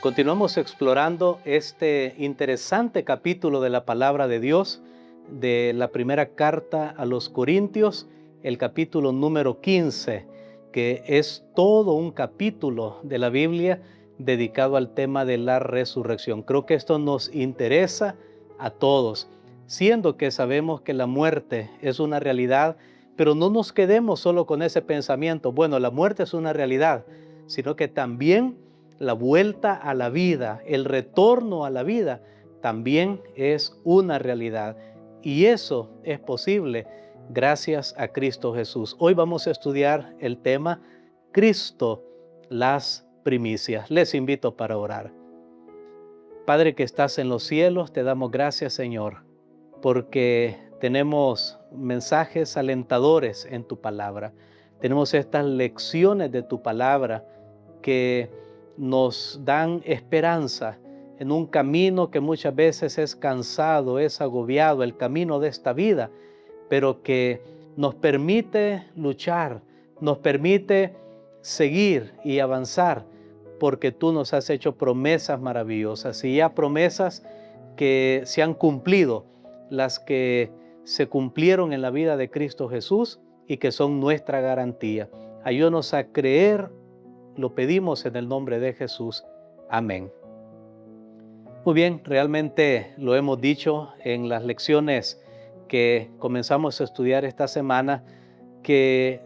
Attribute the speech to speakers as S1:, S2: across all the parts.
S1: Continuamos explorando este interesante capítulo de la palabra de Dios, de la primera carta a los Corintios, el capítulo número 15, que es todo un capítulo de la Biblia dedicado al tema de la resurrección. Creo que esto nos interesa a todos, siendo que sabemos que la muerte es una realidad, pero no nos quedemos solo con ese pensamiento, bueno, la muerte es una realidad, sino que también la vuelta a la vida, el retorno a la vida, también es una realidad. Y eso es posible gracias a Cristo Jesús. Hoy vamos a estudiar el tema Cristo, las primicias. Les invito para orar. Padre que estás en los cielos, te damos gracias, Señor, porque tenemos mensajes alentadores en tu palabra. Tenemos estas lecciones de tu palabra que nos dan esperanza en un camino que muchas veces es cansado, es agobiado, el camino de esta vida, pero que nos permite luchar, nos permite seguir y avanzar, porque tú nos has hecho promesas maravillosas y ya promesas que se han cumplido, las que se cumplieron en la vida de Cristo Jesús y que son nuestra garantía. Ayúdanos a creer. Lo pedimos en el nombre de Jesús. Amén. Muy bien, realmente lo hemos dicho en las lecciones que comenzamos a estudiar esta semana, que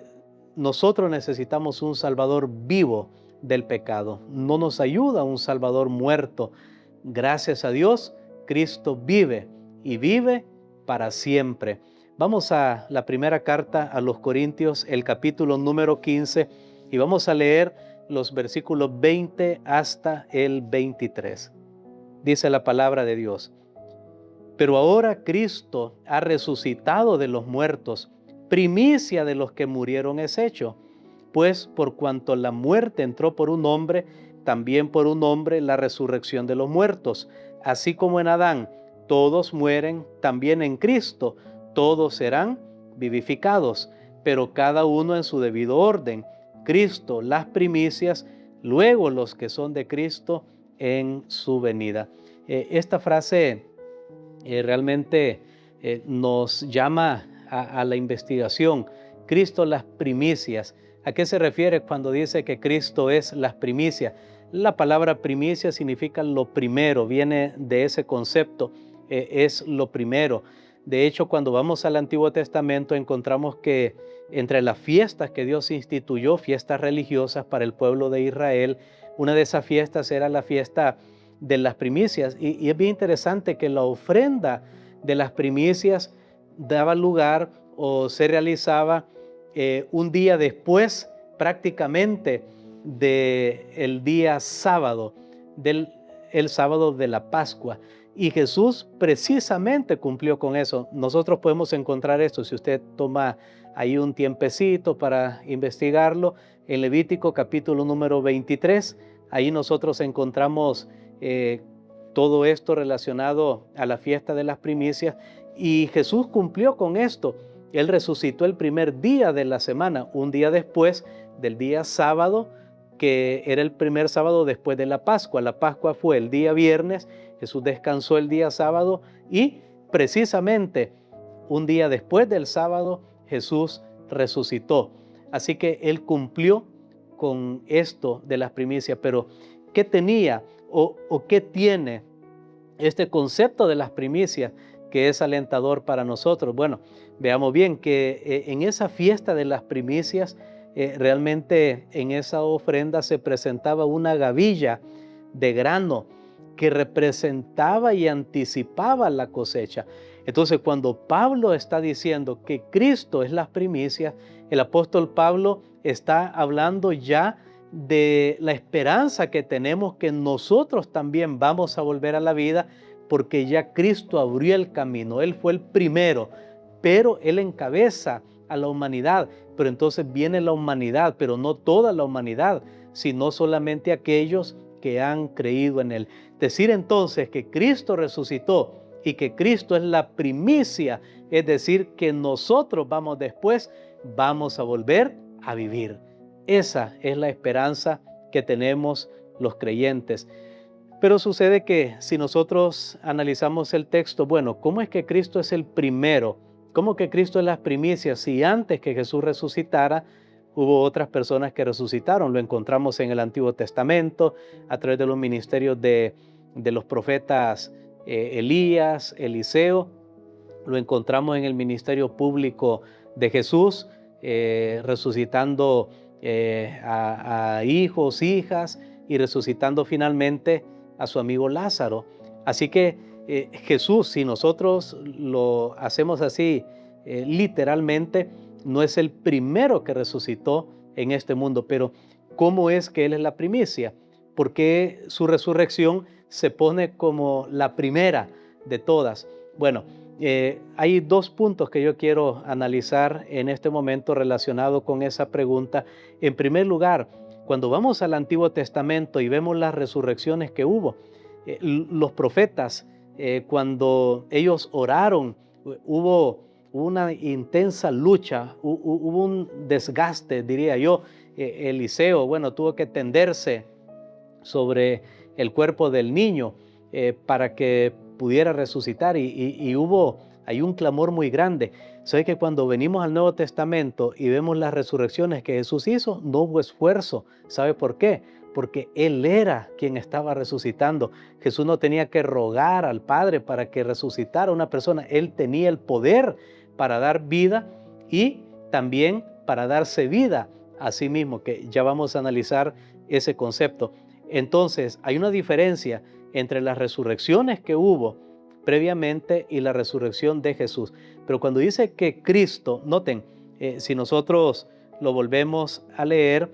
S1: nosotros necesitamos un Salvador vivo del pecado. No nos ayuda un Salvador muerto. Gracias a Dios, Cristo vive y vive para siempre. Vamos a la primera carta a los Corintios, el capítulo número 15, y vamos a leer los versículos 20 hasta el 23. Dice la palabra de Dios: Pero ahora Cristo ha resucitado de los muertos, primicia de los que murieron es hecho. Pues por cuanto la muerte entró por un hombre, también por un hombre la resurrección de los muertos. Así como en Adán todos mueren, también en Cristo todos serán vivificados, pero cada uno en su debido orden. Cristo las primicias, luego los que son de Cristo en su venida. Esta frase realmente nos llama a la investigación. Cristo las primicias. ¿A qué se refiere cuando dice que Cristo es las primicias? La palabra primicia significa lo primero, viene de ese concepto, es lo primero. De hecho, cuando vamos al Antiguo Testamento encontramos que entre las fiestas que Dios instituyó, fiestas religiosas para el pueblo de Israel, una de esas fiestas era la fiesta de las primicias. Y es bien interesante que la ofrenda de las primicias daba lugar o se realizaba un día después prácticamente del día sábado, el sábado de la Pascua. Y Jesús precisamente cumplió con eso. Nosotros podemos encontrar esto, si usted toma ahí un tiempecito para investigarlo, en Levítico capítulo número 23, ahí nosotros encontramos todo esto relacionado a la fiesta de las primicias, y Jesús cumplió con esto. Él resucitó el primer día de la semana, un día después del día sábado, que era el primer sábado después de la Pascua. La Pascua fue el día viernes, Jesús descansó el día sábado y precisamente un día después del sábado Jesús resucitó. Así que Él cumplió con esto de las primicias. Pero ¿qué tenía o qué tiene este concepto de las primicias que es alentador para nosotros? Bueno, veamos bien que en esa fiesta de las primicias, realmente en esa ofrenda se presentaba una gavilla de grano que representaba y anticipaba la cosecha. Entonces, cuando Pablo está diciendo que Cristo es las primicias, el apóstol Pablo está hablando ya de la esperanza que tenemos, que nosotros también vamos a volver a la vida, porque ya Cristo abrió el camino. Él fue el primero, pero Él encabeza a la humanidad. Pero entonces viene la humanidad, pero no toda la humanidad, sino solamente aquellos que han creído en Él. Decir entonces que Cristo resucitó y que Cristo es la primicia, es decir, que nosotros vamos a volver a vivir. Esa es la esperanza que tenemos los creyentes. Pero sucede que si nosotros analizamos el texto, bueno, ¿cómo es que Cristo es el primero? ¿Cómo que Cristo es las primicias? Si antes que Jesús resucitara, hubo otras personas que resucitaron. Lo encontramos en el Antiguo Testamento, a través de los ministerios de los profetas Elías, Eliseo. Lo encontramos en el ministerio público de Jesús, resucitando a hijos, hijas, y resucitando finalmente a su amigo Lázaro. Así que Jesús, si nosotros lo hacemos así literalmente, no es el primero que resucitó en este mundo, pero ¿cómo es que Él es la primicia? ¿Por qué su resurrección se pone como la primera de todas? Bueno, hay dos puntos que yo quiero analizar en este momento relacionado con esa pregunta. En primer lugar, cuando vamos al Antiguo Testamento y vemos las resurrecciones que hubo, los profetas, cuando ellos oraron, hubo una intensa lucha, hubo un desgaste, diría yo. Eliseo, bueno, tuvo que tenderse sobre el cuerpo del niño para que pudiera resucitar y hay un clamor muy grande. Sé que cuando venimos al Nuevo Testamento y vemos las resurrecciones que Jesús hizo, no hubo esfuerzo. ¿Sabe por qué? Porque Él era quien estaba resucitando. Jesús no tenía que rogar al Padre para que resucitara a una persona. Él tenía el poder para dar vida y también para darse vida a sí mismo, que ya vamos a analizar ese concepto. Entonces, hay una diferencia entre las resurrecciones que hubo previamente y la resurrección de Jesús. Pero cuando dice que Cristo, noten, si nosotros lo volvemos a leer,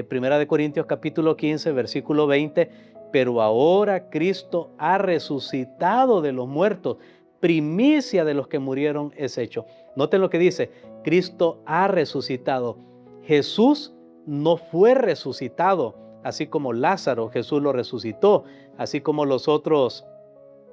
S1: Primera de Corintios capítulo 15, versículo 20, pero ahora Cristo ha resucitado de los muertos, primicia de los que murieron es hecho. Noten lo que dice, Cristo ha resucitado. Jesús no fue resucitado, así como Lázaro, Jesús lo resucitó, así como los otros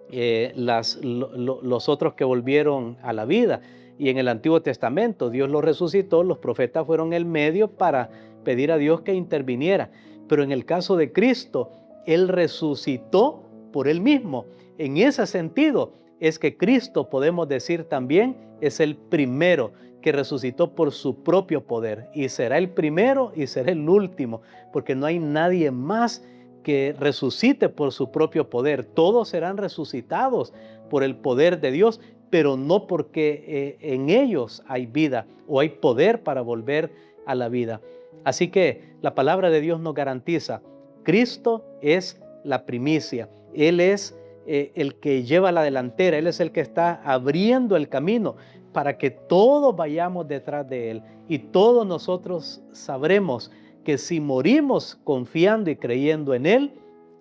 S1: los otros que volvieron a la vida. Y en el Antiguo Testamento Dios los resucitó, los profetas fueron el medio para pedir a Dios que interviniera. Pero en el caso de Cristo, Él resucitó por Él mismo. En ese sentido es que Cristo, podemos decir también, es el primero que resucitó por su propio poder. Y será el primero y será el último, porque no hay nadie más que resucite por su propio poder. Todos serán resucitados por el poder de Dios, pero no porque en ellos hay vida o hay poder para volver a la vida. Así que la palabra de Dios nos garantiza, Cristo es la primicia. Él es el que lleva la delantera, Él es el que está abriendo el camino para que todos vayamos detrás de Él. Y todos nosotros sabremos que si morimos confiando y creyendo en Él,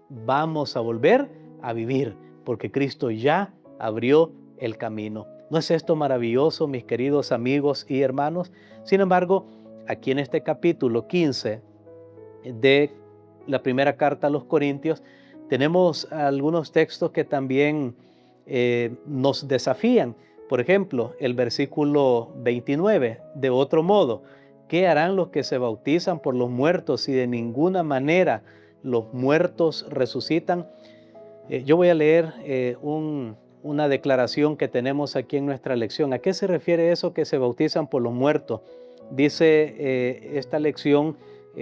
S1: vamos a volver a vivir, porque Cristo ya abrió el camino. ¿No es esto maravilloso, mis queridos amigos y hermanos? Sin embargo, aquí en este capítulo 15 de la primera carta a los Corintios, tenemos algunos textos que también nos desafían. Por ejemplo, el versículo 29, de otro modo, ¿qué harán los que se bautizan por los muertos si de ninguna manera los muertos resucitan? Yo voy a leer una declaración que tenemos aquí en nuestra lección. ¿A qué se refiere eso que se bautizan por los muertos? Dice esta lección,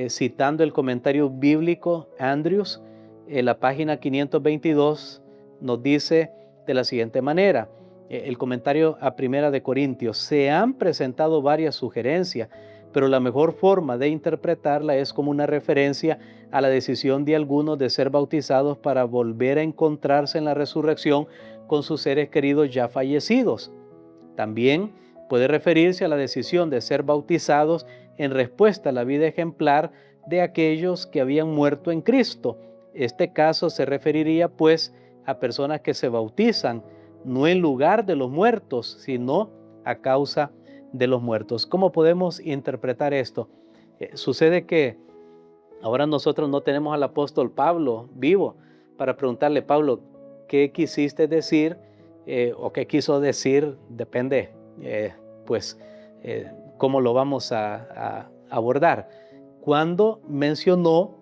S1: citando el comentario bíblico Andrews, en la página 522, nos dice de la siguiente manera, el comentario a Primera de Corintios, se han presentado varias sugerencias, pero la mejor forma de interpretarla es como una referencia a la decisión de algunos de ser bautizados para volver a encontrarse en la resurrección con sus seres queridos ya fallecidos. También puede referirse a la decisión de ser bautizados en respuesta a la vida ejemplar de aquellos que habían muerto en Cristo. Este caso se referiría pues a personas que se bautizan no en lugar de los muertos, sino a causa de los muertos. ¿Cómo podemos interpretar esto? Sucede que ahora nosotros no tenemos al apóstol Pablo vivo para preguntarle, Pablo, ¿qué quisiste decir? O qué quiso decir, depende, cómo lo vamos a abordar. Cuando mencionó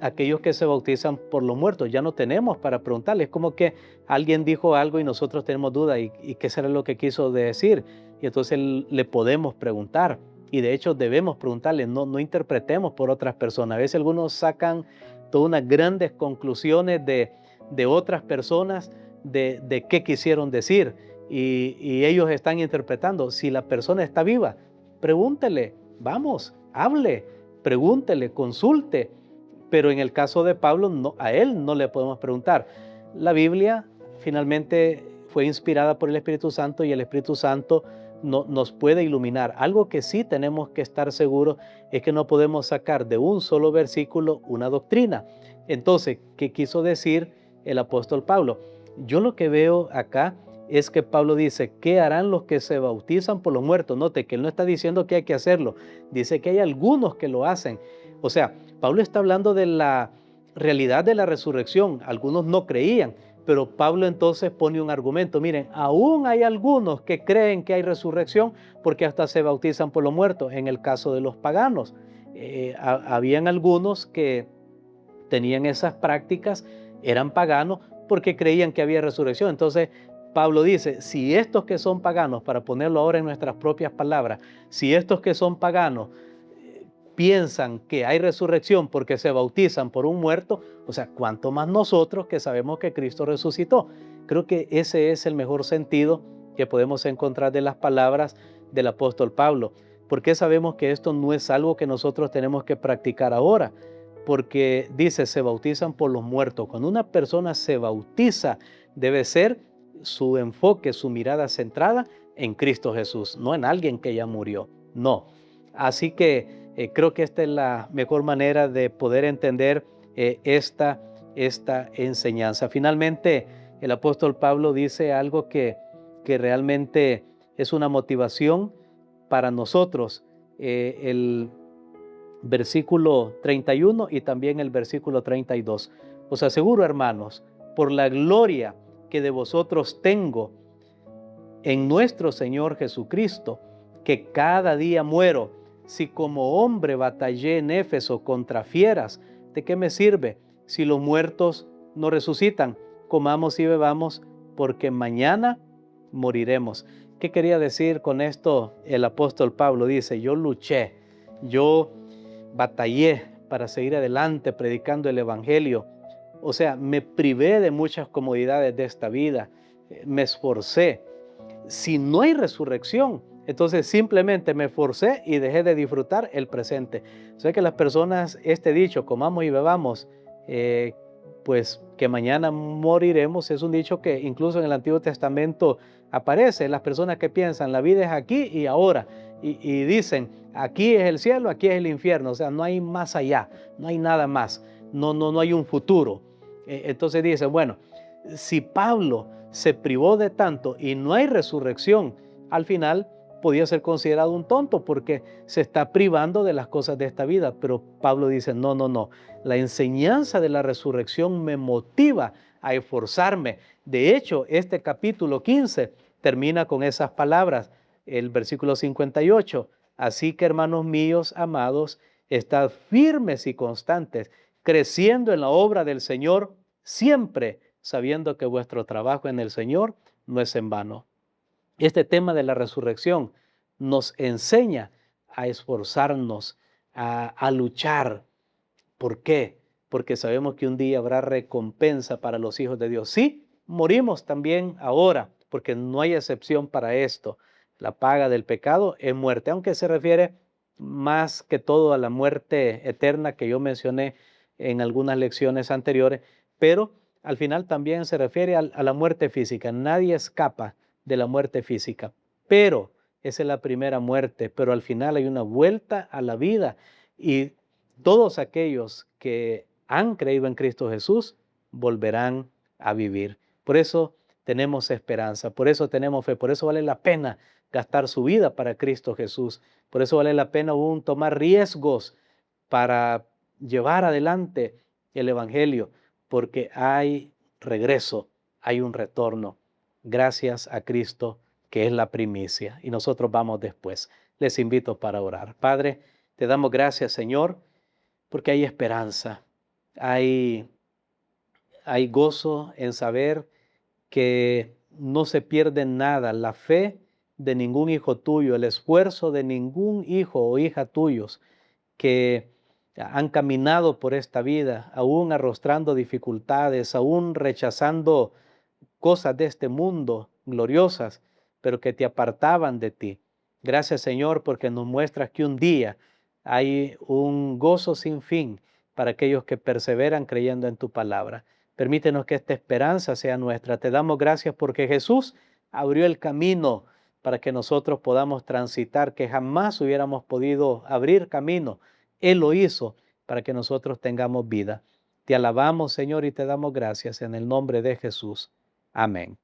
S1: aquellos que se bautizan por los muertos. Ya no tenemos para preguntarles. Es como que alguien dijo algo y nosotros tenemos duda y qué será lo que quiso decir. Y entonces le podemos preguntar. Y de hecho debemos preguntarle, no interpretemos por otras personas. A veces algunos sacan todas unas grandes conclusiones de otras personas de qué quisieron decir. Y ellos están interpretando. Si la persona está viva, pregúntele, vamos, hable, pregúntele, consulte. Pero en el caso de Pablo, no, a él no le podemos preguntar. La Biblia finalmente fue inspirada por el Espíritu Santo y el Espíritu Santo nos puede iluminar. Algo que sí tenemos que estar seguros es que no podemos sacar de un solo versículo una doctrina. Entonces, ¿qué quiso decir el apóstol Pablo? Yo lo que veo acá es que Pablo dice, ¿qué harán los que se bautizan por los muertos? Note que él no está diciendo que hay que hacerlo, dice que hay algunos que lo hacen. O sea, Pablo está hablando de la realidad de la resurrección. Algunos no creían, pero Pablo entonces pone un argumento. Miren, aún hay algunos que creen que hay resurrección porque hasta se bautizan por los muertos. En el caso de los paganos, habían algunos que tenían esas prácticas, eran paganos porque creían que había resurrección. Entonces, Pablo dice, si estos que son paganos, para ponerlo ahora en nuestras propias palabras, si estos que son paganos piensan que hay resurrección porque se bautizan por un muerto, o sea, ¿cuánto más nosotros que sabemos que Cristo resucitó? Creo que ese es el mejor sentido que podemos encontrar de las palabras del apóstol Pablo. ¿Por qué sabemos que esto no es algo que nosotros tenemos que practicar ahora? Porque dice, se bautizan por los muertos. Cuando una persona se bautiza, debe ser su enfoque, su mirada centrada en Cristo Jesús, no en alguien que ya murió, no. Así que creo que esta es la mejor manera de poder entender esta enseñanza. Finalmente, el apóstol Pablo dice algo que realmente es una motivación para nosotros. El versículo 31 y también el versículo 32. Os aseguro, hermanos, por la gloria que de vosotros tengo en nuestro Señor Jesucristo, que cada día muero. Si como hombre batallé en Éfeso contra fieras, ¿de qué me sirve? Si los muertos no resucitan, comamos y bebamos, porque mañana moriremos. ¿Qué quería decir con esto el apóstol Pablo? Dice, yo luché, yo batallé para seguir adelante predicando el Evangelio. O sea, me privé de muchas comodidades de esta vida, me esforcé. Si no hay resurrección, entonces simplemente me forcé y dejé de disfrutar el presente. O sea que las personas, este dicho, comamos y bebamos, pues que mañana moriremos, es un dicho que incluso en el Antiguo Testamento aparece. Las personas que piensan, la vida es aquí y ahora, y dicen, aquí es el cielo, aquí es el infierno, o sea, no hay más allá, no hay nada más, no hay un futuro. Entonces dicen, bueno, si Pablo se privó de tanto y no hay resurrección, al final podía ser considerado un tonto porque se está privando de las cosas de esta vida. Pero Pablo dice, no, la enseñanza de la resurrección me motiva a esforzarme. De hecho, este capítulo 15 termina con esas palabras, el versículo 58. Así que, hermanos míos, amados, estad firmes y constantes, creciendo en la obra del Señor, siempre sabiendo que vuestro trabajo en el Señor no es en vano. Este tema de la resurrección nos enseña a esforzarnos, a luchar. ¿Por qué? Porque sabemos que un día habrá recompensa para los hijos de Dios. Sí, morimos también ahora, porque no hay excepción para esto. La paga del pecado es muerte, aunque se refiere más que todo a la muerte eterna que yo mencioné en algunas lecciones anteriores, pero al final también se refiere a la muerte física. Nadie escapa de la muerte física, pero esa es la primera muerte, pero al final hay una vuelta a la vida y todos aquellos que han creído en Cristo Jesús volverán a vivir. Por eso tenemos esperanza, por eso tenemos fe, por eso vale la pena gastar su vida para Cristo Jesús. Por eso vale la pena aún tomar riesgos para llevar adelante el Evangelio, porque hay regreso, hay un retorno, gracias a Cristo, que es la primicia, y nosotros vamos después. Les invito para orar. Padre, te damos gracias, Señor, porque hay esperanza. Hay, hay gozo en saber que no se pierde nada, la fe de ningún hijo tuyo, el esfuerzo de ningún hijo o hija tuyos que han caminado por esta vida, aún arrostrando dificultades, aún rechazando cosas de este mundo gloriosas, pero que te apartaban de ti. Gracias, Señor, porque nos muestras que un día hay un gozo sin fin para aquellos que perseveran creyendo en tu palabra. Permítenos que esta esperanza sea nuestra. Te damos gracias porque Jesús abrió el camino para que nosotros podamos transitar, que jamás hubiéramos podido abrir camino. Él lo hizo para que nosotros tengamos vida. Te alabamos, Señor, y te damos gracias en el nombre de Jesús. Amén.